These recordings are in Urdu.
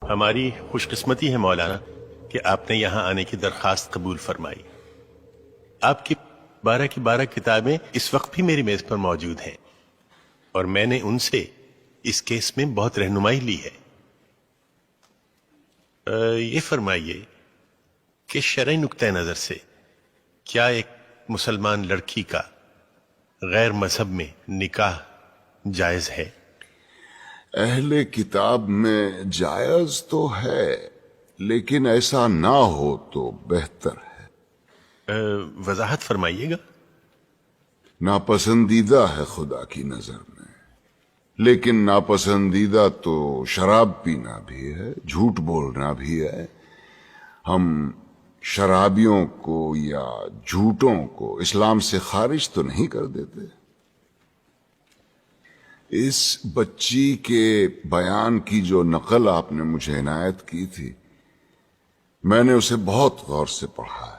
ہماری خوش قسمتی ہے مولانا کہ آپ نے یہاں آنے کی درخواست قبول فرمائی۔ آپ کی 12 کتابیں اس وقت بھی میری میز پر موجود ہیں اور میں نے ان سے اس کیس میں بہت رہنمائی لی ہے۔ یہ فرمائیے کہ شرعی نقطۂ نظر سے کیا ایک مسلمان لڑکی کا غیر مذہب میں نکاح جائز ہے؟ اہل کتاب میں جائز تو ہے، لیکن ایسا نہ ہو تو بہتر ہے۔ وضاحت فرمائیے گا۔ ناپسندیدہ ہے خدا کی نظر میں، لیکن ناپسندیدہ تو شراب پینا بھی ہے، جھوٹ بولنا بھی ہے۔ ہم شرابیوں کو یا جھوٹوں کو اسلام سے خارج تو نہیں کر دیتے۔ اس بچی کے بیان کی جو نقل آپ نے مجھے عنایت کی تھی، میں نے اسے بہت غور سے پڑھا ہے۔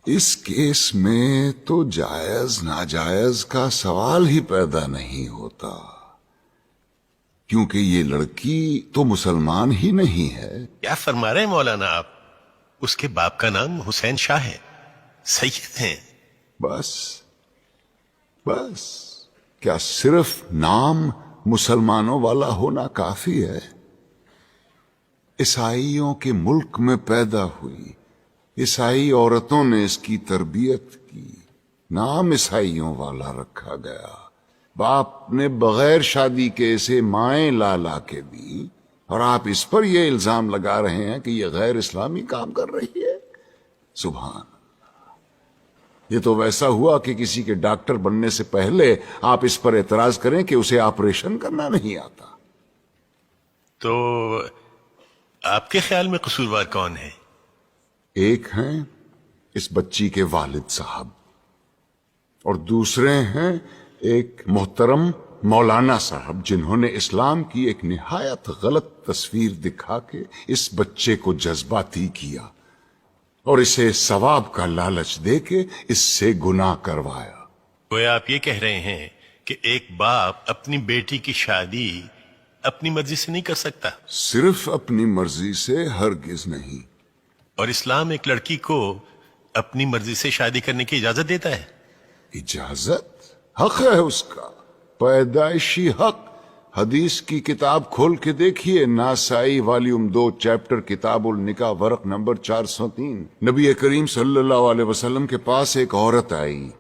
اس کیس میں تو جائز ناجائز کا سوال ہی پیدا نہیں ہوتا، کیونکہ یہ لڑکی تو مسلمان ہی نہیں ہے۔ کیا فرما رہے ہیں مولانا آپ؟ اس کے باپ کا نام حسین شاہ ہے، سید ہیں۔ بس کیا صرف نام مسلمانوں والا ہونا کافی ہے؟ عیسائیوں کے ملک میں پیدا ہوئی، عیسائی عورتوں نے اس کی تربیت کی، نام عیسائیوں والا رکھا گیا۔ باپ نے بغیر شادی کے اسے مائیں لا لا کے دی، اور آپ اس پر یہ الزام لگا رہے ہیں کہ یہ غیر اسلامی کام کر رہی ہے۔ سبحان اللہ! یہ تو ویسا ہوا کہ کسی کے ڈاکٹر بننے سے پہلے آپ اس پر اعتراض کریں کہ اسے آپریشن کرنا نہیں آتا۔ تو آپ کے خیال میں قصوروار کون ہے؟ ایک ہیں اس بچی کے والد صاحب، اور دوسرے ہیں ایک محترم مولانا صاحب، جنہوں نے اسلام کی ایک نہایت غلط تصویر دکھا کے اس بچے کو جذباتی کیا اور اسے ثواب کا لالچ دے کے اس سے گناہ کروایا۔ گویا آپ یہ کہہ رہے ہیں کہ ایک باپ اپنی بیٹی کی شادی اپنی مرضی سے نہیں کر سکتا؟ صرف اپنی مرضی سے ہرگز نہیں۔ اور اسلام ایک لڑکی کو اپنی مرضی سے شادی کرنے کی اجازت دیتا ہے؟ اجازت؟ حق ہے اس کا، پیدائشی حق۔ حدیث کی کتاب کھول کے دیکھیے، ناسائی والیوم 2 چیپٹر کتاب النکاح ورق نمبر 403۔ نبی کریم صلی اللہ علیہ وسلم کے پاس ایک عورت آئی،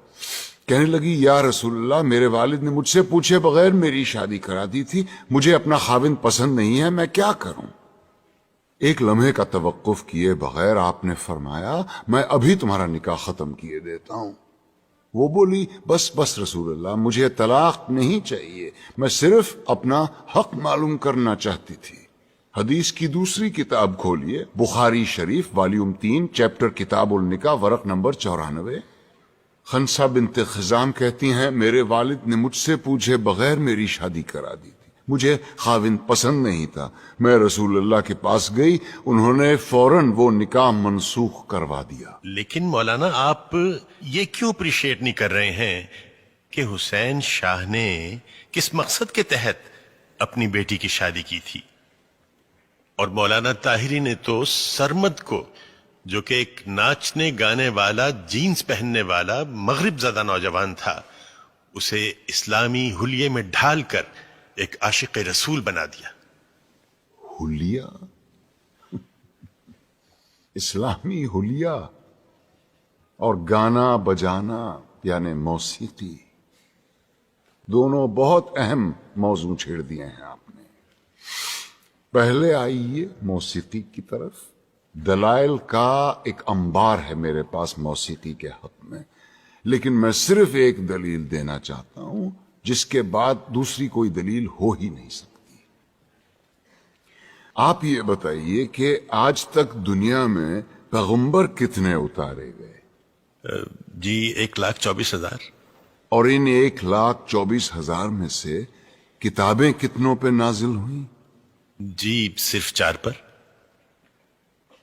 کہنے لگی یا رسول اللہ، میرے والد نے مجھ سے پوچھے بغیر میری شادی کرا دی تھی، مجھے اپنا خاوند پسند نہیں ہے، میں کیا کروں؟ ایک لمحے کا توقف کیے بغیر آپ نے فرمایا میں ابھی تمہارا نکاح ختم کیے دیتا ہوں۔ وہ بولی بس رسول اللہ، مجھے طلاق نہیں چاہیے، میں صرف اپنا حق معلوم کرنا چاہتی تھی۔ حدیث کی دوسری کتاب کھولیے، بخاری شریف والیوم 3 چیپٹر کتاب النکاح ورق نمبر 94۔ خنسا بنت خزام کہتی ہیں میرے والد نے مجھ سے پوچھے بغیر میری شادی کرا دی تھی، مجھے خاوند پسند نہیں تھا، میں رسول اللہ کے پاس گئی، انہوں نے فوراً وہ نکاح منسوخ کروا دیا۔ لیکن مولانا آپ یہ کیوں اپریشیٹ نہیں کر رہے ہیں کہ حسین شاہ نے کس مقصد کے تحت اپنی بیٹی کی شادی کی تھی؟ اور مولانا طاہری نے تو سرمد کو، جو کہ ایک ناچنے گانے والا، جینز پہننے والا مغرب زدہ نوجوان تھا، اسے اسلامی حلیے میں ڈھال کر ایک عاشق رسول بنا دیا۔ حلیہ؟ اسلامی حلیہ اور گانا بجانا یعنی موسیقی، دونوں بہت اہم موضوع چھیڑ دیے ہیں آپ نے۔ پہلے آئیے موسیقی کی طرف۔ دلائل کا ایک انبار ہے میرے پاس موسیقی کے حق میں، لیکن میں صرف ایک دلیل دینا چاہتا ہوں جس کے بعد دوسری کوئی دلیل ہو ہی نہیں سکتی۔ آپ یہ بتائیے کہ آج تک دنیا میں پیغمبر کتنے اتارے گئے؟ جی 1,24,000۔ اور ان 1,24,000 میں سے کتابیں کتنوں پہ نازل ہوئیں؟ جی صرف 4 پر۔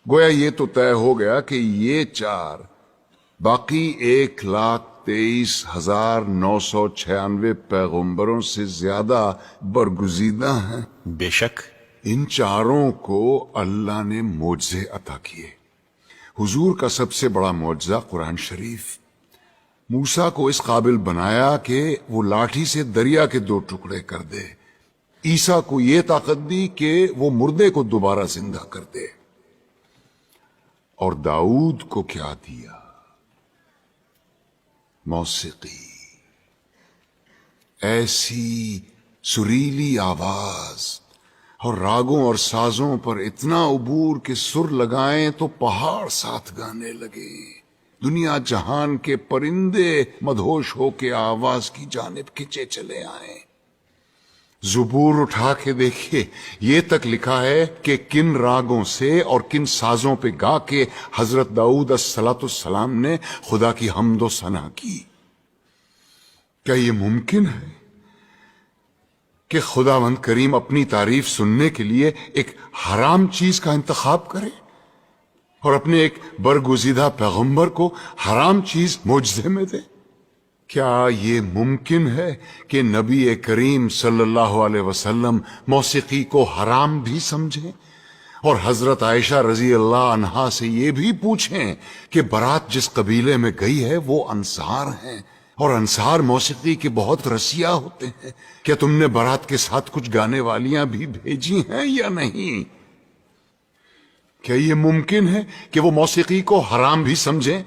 گویا یہ تو طے ہو گیا کہ یہ 4 باقی 1,23,996 پیغمبروں سے زیادہ برگزیدہ ہیں۔ بے شک۔ ان چاروں کو اللہ نے معجزے عطا کیے. حضور کا سب سے بڑا معجزہ قرآن شریف. موسیٰ کو اس قابل بنایا کہ وہ لاٹھی سے دریا کے 2 ٹکڑے کر دے. عیسیٰ کو یہ طاقت دی کہ وہ مردے کو دوبارہ زندہ کر دے. اور داؤد کو کیا دیا؟ موسیقی. ایسی سریلی آواز اور راگوں اور سازوں پر اتنا عبور کہ سر لگائیں تو پہاڑ ساتھ گانے لگے. دنیا جہان کے پرندے مدہوش ہو کے آواز کی جانب کھنچے چلے آئیں. زبور اٹھا کے دیکھیے، یہ تک لکھا ہے کہ کن راگوں سے اور کن سازوں پہ گا کے حضرت داؤد الصلاۃ والسلام نے خدا کی حمد و ثنا کی. کیا یہ ممکن ہے کہ خداوند کریم اپنی تعریف سننے کے لیے ایک حرام چیز کا انتخاب کرے اور اپنے ایک برگزیدہ پیغمبر کو حرام چیز معجزے میں دے؟ کیا یہ ممکن ہے کہ نبی کریم صلی اللہ علیہ وسلم موسیقی کو حرام بھی سمجھیں اور حضرت عائشہ رضی اللہ عنہا سے یہ بھی پوچھیں کہ برات جس قبیلے میں گئی ہے وہ انصار ہیں اور انصار موسیقی کے بہت رسیا ہوتے ہیں، کیا تم نے برات کے ساتھ کچھ گانے والیاں بھی بھیجی ہیں یا نہیں؟ کیا یہ ممکن ہے کہ وہ موسیقی کو حرام بھی سمجھیں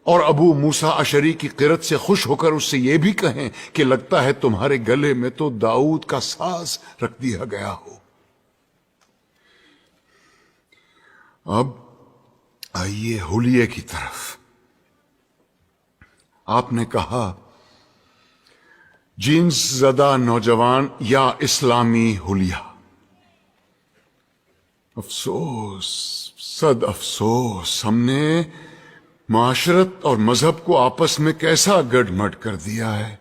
اور ابو موسیٰ اشعری کی قرت سے خوش ہو کر اس سے یہ بھی کہیں کہ لگتا ہے تمہارے گلے میں تو داؤد کا ساز رکھ دیا گیا ہو؟ اب آئیے حلیے کی طرف. آپ نے کہا جنس زدہ نوجوان یا اسلامی حلیہ. افسوس، صد افسوس، ہم نے معاشرت اور مذہب کو آپس میں کیسا گڈ مڈ کر دیا ہے.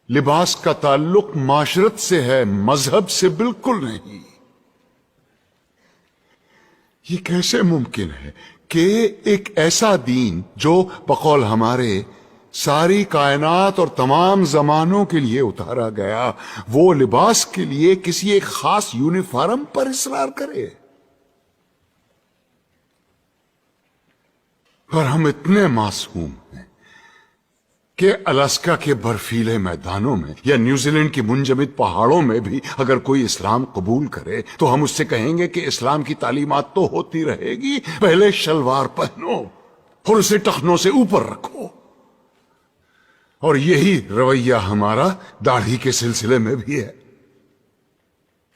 لباس کا تعلق معاشرت سے ہے، مذہب سے بالکل نہیں. یہ کیسے ممکن ہے کہ ایک ایسا دین جو بقول ہمارے ساری کائنات اور تمام زمانوں کے لیے اتارا گیا، وہ لباس کے لیے کسی ایک خاص یونیفارم پر اصرار کرے؟ پر ہم اتنے معصوم ہیں کہ الاسکا کے برفیلے میدانوں میں یا نیوزی لینڈ کی منجمد پہاڑوں میں بھی اگر کوئی اسلام قبول کرے تو ہم اس سے کہیں گے کہ اسلام کی تعلیمات تو ہوتی رہے گی، پہلے شلوار پہنو اور اسے ٹخنوں سے اوپر رکھو. اور یہی رویہ ہمارا داڑھی کے سلسلے میں بھی ہے.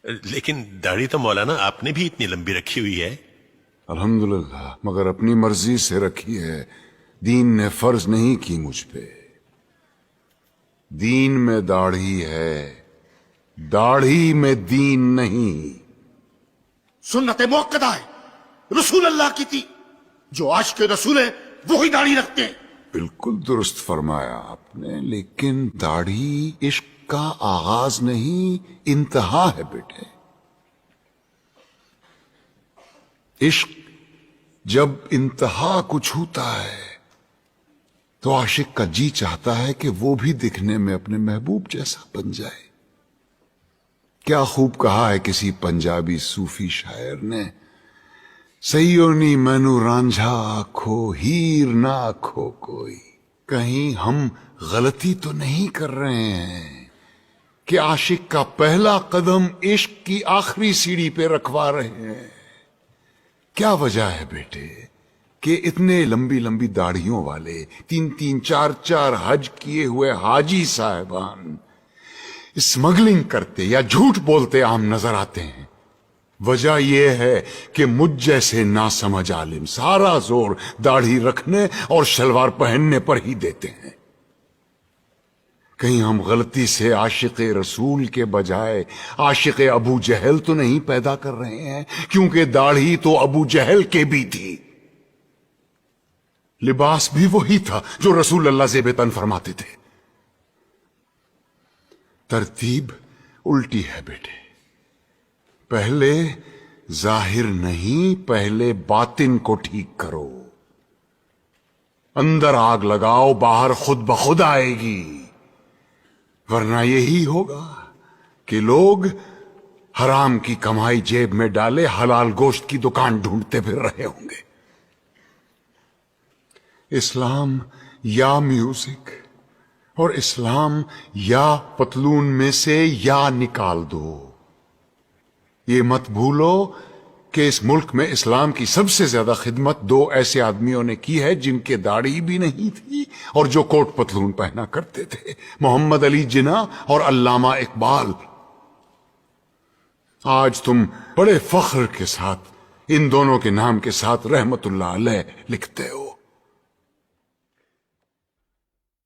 لیکن داڑھی تو مولانا آپ نے بھی اتنی لمبی رکھی ہوئی ہے. الحمدللہ، مگر اپنی مرضی سے رکھی ہے. دین نے فرض نہیں کی مجھ پہ. دین میں داڑھی ہے، داڑھی میں دین نہیں. سنت موقدہ ہے، رسول اللہ کی تھی. جو عاشق رسول ہے وہی داڑھی رکھتے ہیں. بالکل درست فرمایا آپ نے، لیکن داڑھی عشق کا آغاز نہیں، انتہا ہے بیٹے. عشق جب انتہا کو چھوتا ہے تو عاشق کا جی چاہتا ہے کہ وہ بھی دکھنے میں اپنے محبوب جیسا بن جائے. کیا خوب کہا ہے کسی پنجابی صوفی شاعر نے، سیونی مینو رانجھا آکھو ہیر نہ آکھو کوئی. کہیں ہم غلطی تو نہیں کر رہے ہیں کہ عاشق کا پہلا قدم عشق کی آخری سیڑھی پہ رکھوا رہے ہیں؟ کیا وجہ ہے بیٹے کہ اتنے لمبی لمبی داڑھیوں والے 3-3 4-4 حج کیے ہوئے حاجی صاحبان اسمگلنگ کرتے یا جھوٹ بولتے عام نظر آتے ہیں؟ وجہ یہ ہے کہ مجھ جیسے ناسمجھ عالم سارا زور داڑھی رکھنے اور شلوار پہننے پر ہی دیتے ہیں. کہیں ہم غلطی سے عاشق رسول کے بجائے عاشق ابو جہل تو نہیں پیدا کر رہے ہیں؟ کیونکہ داڑھی تو ابو جہل کے بھی تھی، لباس بھی وہی تھا جو رسول اللہ زیب تن فرماتے تھے. ترتیب الٹی ہے بیٹے. پہلے ظاہر نہیں، پہلے باطن کو ٹھیک کرو. اندر آگ لگاؤ، باہر خود بخود آئے گی. ورنہ یہی ہوگا کہ لوگ حرام کی کمائی جیب میں ڈالے حلال گوشت کی دکان ڈھونڈتے پھر رہے ہوں گے۔ اسلام یا میوزک اور اسلام یا پتلون میں سے یا نکال دو۔ یہ مت بھولو کہ اس ملک میں اسلام کی سب سے زیادہ خدمت دو ایسے آدمیوں نے کی ہے جن کے داڑھی بھی نہیں تھی اور جو کوٹ پتلون پہنا کرتے تھے، محمد علی جناح اور علامہ اقبال۔ آج تم بڑے فخر کے ساتھ ان دونوں کے نام کے ساتھ رحمت اللہ علیہ لکھتے ہو۔